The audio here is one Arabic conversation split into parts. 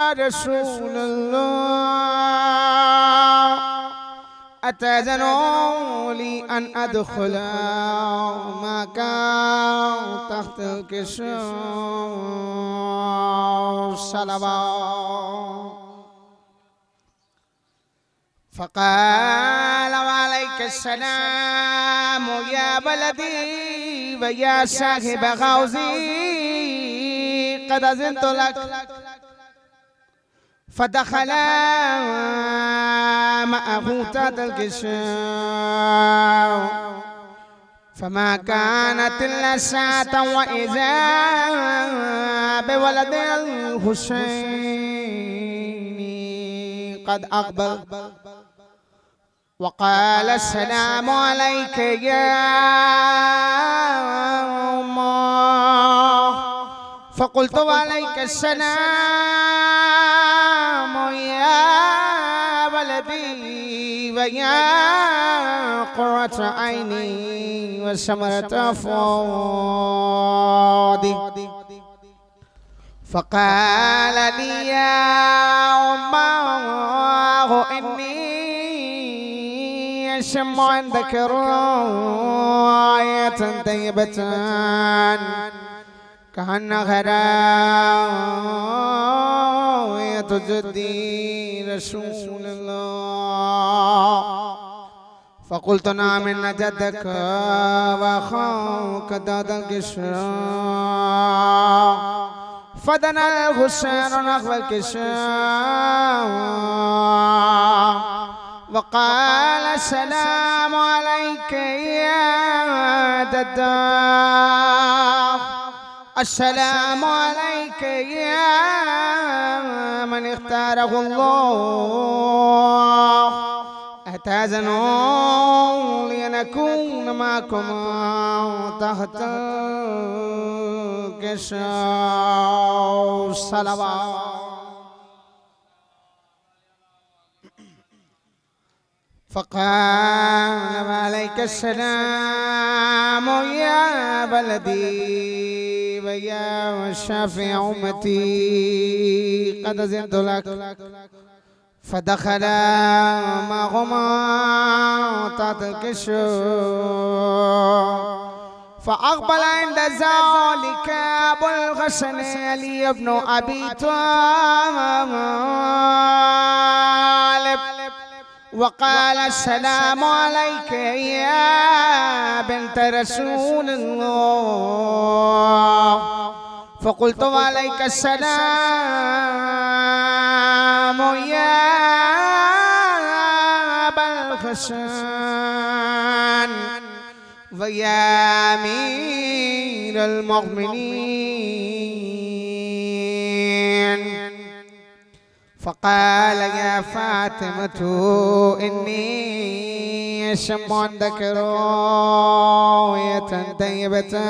رسول الله أتأذنوا لي أن أدخل معك تحت الكسوف صلوات. فقال وعليك السلام يا بلدي ويا صاحب غوزي قد أذنت لك. فدخل معه تحت الكسوف فما كانت إلا ساعة وإذا بولد الحسين قد أقبل وقال السلام عليك يا أمه. فقلت وعليك السلام يا ولدي ويا قرة عيني وثمرة فؤادي. فقال لي يا أمه إني أشم عندك راية طيبة كأنها راية جدي رسول الله. فقلت نعم إن جدك وأخاك ذات الكسوف. فدنا الحسين نحو الكسوف وقال السلام عليك يا ددا. السلام عليك يا من اختاره الله. أتأذنوا لي أن أكون معكم تحت الكسوف صلوات. فقال وعليك السلام يا بلدي ويا شافع أمتي قد أذنت لك. فدخل معهما تحت الكسوف فأقبل عند ذلك أبو الحسن علي بن أبي طالب وقال السلام عليك يا بنت رسول الله. فقلت وعليك السلام يا أبا الحسن ويا أمير المؤمنين. فقال يا فاطمة إني أشم عندك راية طيبة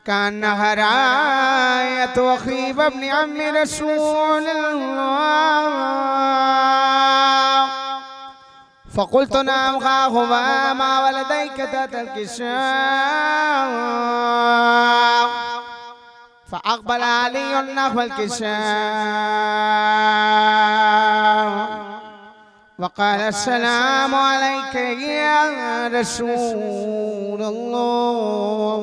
كأنها راية أخي وابن عم رسول الله. فقلت نعم ها هو ما ولديك تحت الكسوف. فأقبل علي نحو الكسوف وقال السلام عليك يا رسول الله.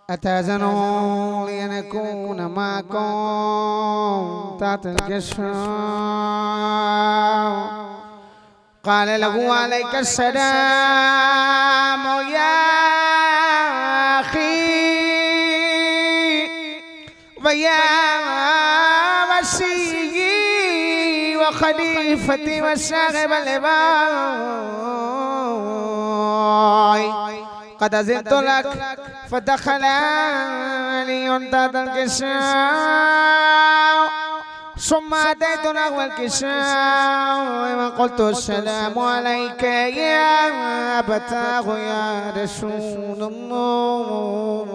أتأذنوا لي أن أكون معكم تحت الكسوف. قال له عليك السلام يا أخي ويا وسيي وخليفتي وصاحب الإباء قد أذنت لك. فدخل علي تحت الكسوف ثم أتيت نحو الكسوف وقلت السلام عليك يا أبتاه يا رسول الله.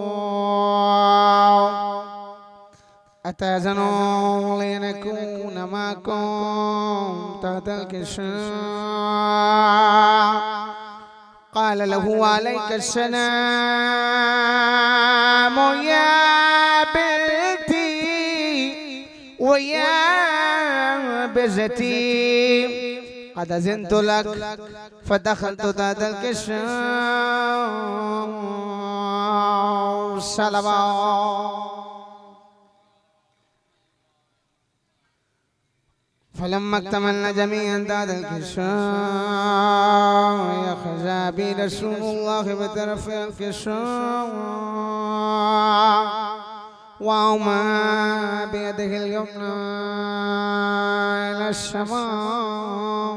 أتأذنوا لي أن أكون معكم تحت الكسوف. قال له عليك السلام يا بنتي ويا بزتي قد أذنت لك فدخلت ذات الكشف صلوات فلما اكتملنا جميعا ذات الكشف يخزى بي رسول الله بطرف الكشف وما بيده اليمنى إلى السماء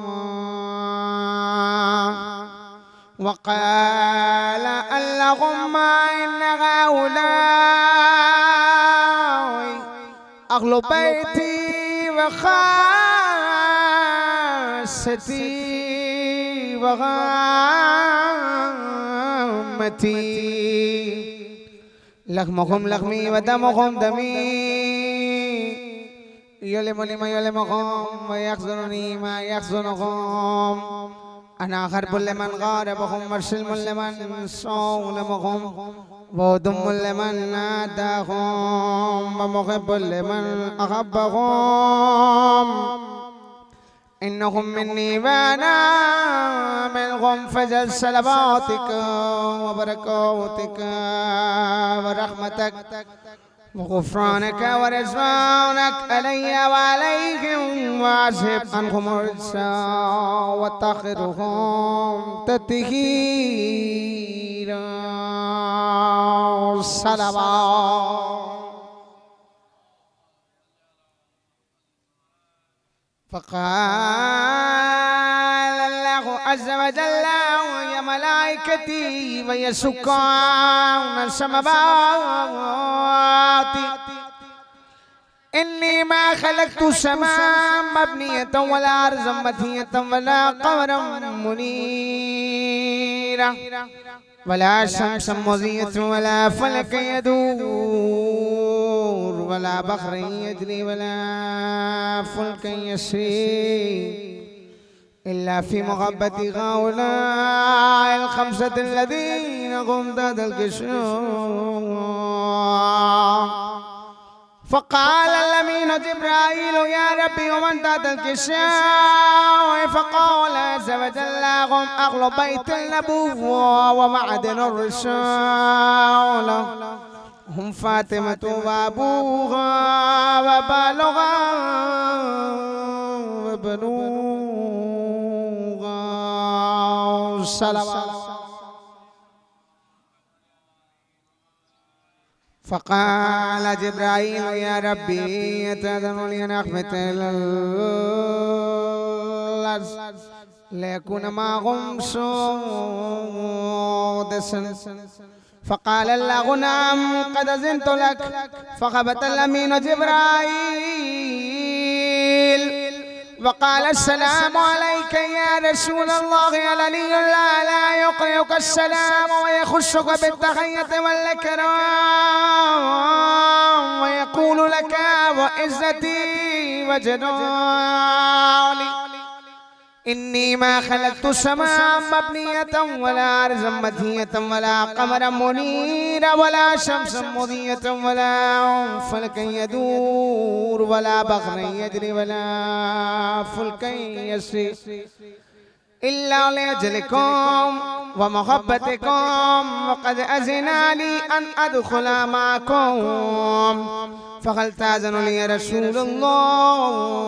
وقال اللهم إن هؤلاء أهل بيتي وخاصتي وغامتي لحمهم لحمي ودمهم دمي يلمني ما يلمهم ويحزنني ما يحزنهم أنا غرب لمن غاربهم وسلم لمن صولمهم ودم لمن ناداهم ومحب لمن أحبهم إنهم مني وأنا منهم فجل صلواتك وبركاتك ورحمتك وغفرانك ورضوانك علي وعليهم واذهب عنهم الرجس وطهرهم تطهيرا صلوات فقال الله عز وجل يا ملائكتي ويا سكان السماوات إني ما خلقت السماء مبنية ولا أرضا مثنية ولا قمرا منيرا ولا شمسا مضية ولا فلك يدور ولا بحر يجري ولا فلك يسري إلا في محبة هؤلاء الخمسة الذين هم ذات الكشوف فقال الأمين جبرائيل يا ربي ومن ذات الكشوف فقال عز وجل هم أهل بيت النبوة ومعدن الرسول هم فاطمة وأبوها وبالغا وبنوها صلوات فقال جبرائيل يا ربي يتأذن لي أن أخبت إلى الأرض ليكون معهم سودسا فقال الله نعم قد أذنت لك فخبت الأمين جبرائيل وقال السلام عليك يا رسول الله العلي لا يقرئك السلام ويخشك بالتحية والإكرام ويقول لك وعزتي وجلالي إني ما خلقت السماء مبنية ولا أرضا مثنية ولا قمرا منيرا ولا شمسا مضية ولا فلكا يدور ولا بحر يجري ولا فلكا يسري إلا لأجلكم ومحبتكم وقد أذن لي أن أدخل معكم فهل تأذن لي يا رسول الله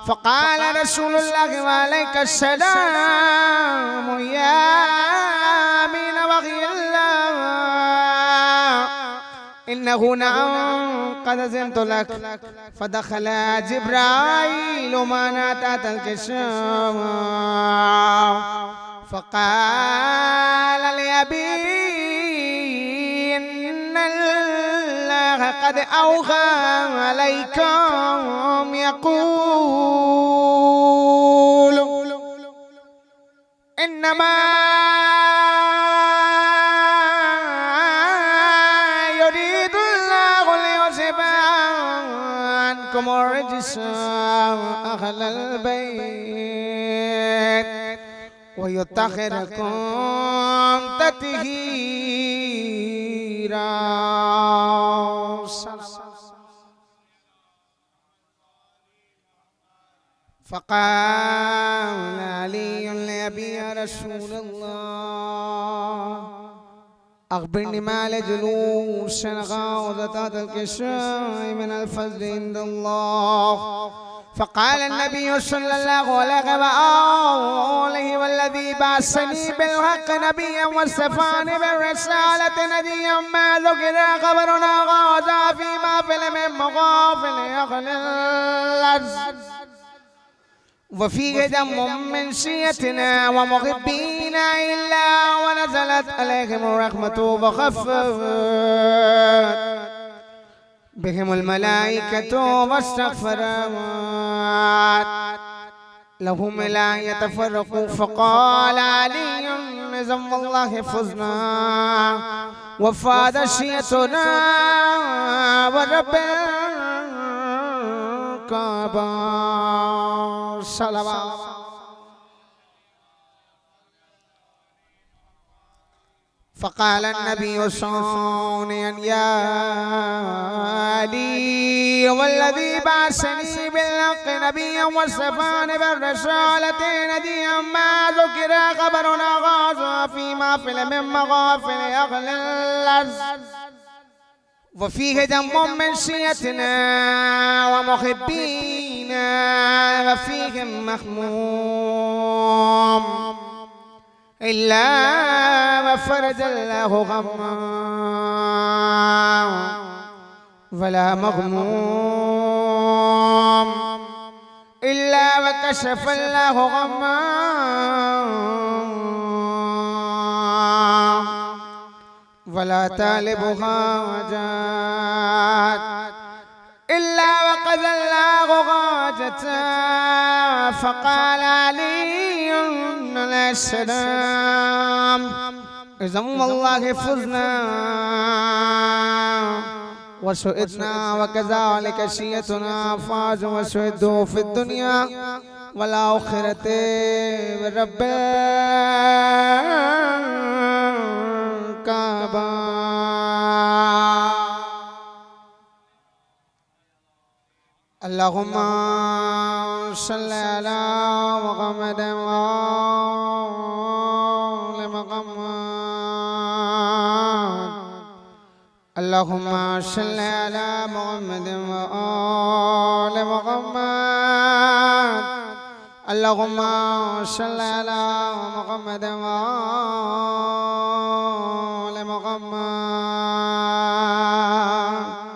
فقال رسول الله وعليك السلام يا أمين وحي الله إنه نعم قد أذنت لك فدخل جبرائيل معنا تحت الكشف فقال لأبي إن الله قد أوحى عليكم يقول إنما يريد الله ليذهب عنكم الرجس أهل البيت ويطهركم تطهيرا. فقال علي لأبي يا رسول الله أخبرني ما لجلوس غاوزة الكساء من الفضل عند الله. فقال النبي صلى الله عليه وآله والذي بعثني بالحق نبيا واصطفاني بالرسالة نبيا ما ذكر خبرنا غازا فيما فيلم مغافل أهل الأرض وفيه دم من شيتنا ومحبينا إلا ونزلت عليهم الرحمة وخفت بهم الملائكة واستغفرت لهم لا يتفرقوا. فقال علي نزم الله فزنا وفاد شيتنا ورب الكعبة صلوات. فقال النبي صونيا يا علي والذي بعثني بالحق نبيا واصطفاني بالرسالة نبيا ما ذكر خبرنا غازا فيما فيلم مغافل أهل الأرض وفيه دم من شيتنا ومحبينا وفيهم مخموم إلا وفرج الله غما ولا مغموم إلا وكشف الله غما ولا طالب حاجات إلا وقضى الله حاجته. فقال علي عليه السلام إذا والله فزنا وسئدنا وكذلك شيتنا فاز وسئدوا في الدنيا والآخرة برب الكعبة. اللهم صل على محمد وآل محمد. اللهم صل على محمد وآل محمد. اللهم صل على محمد وآل محمد.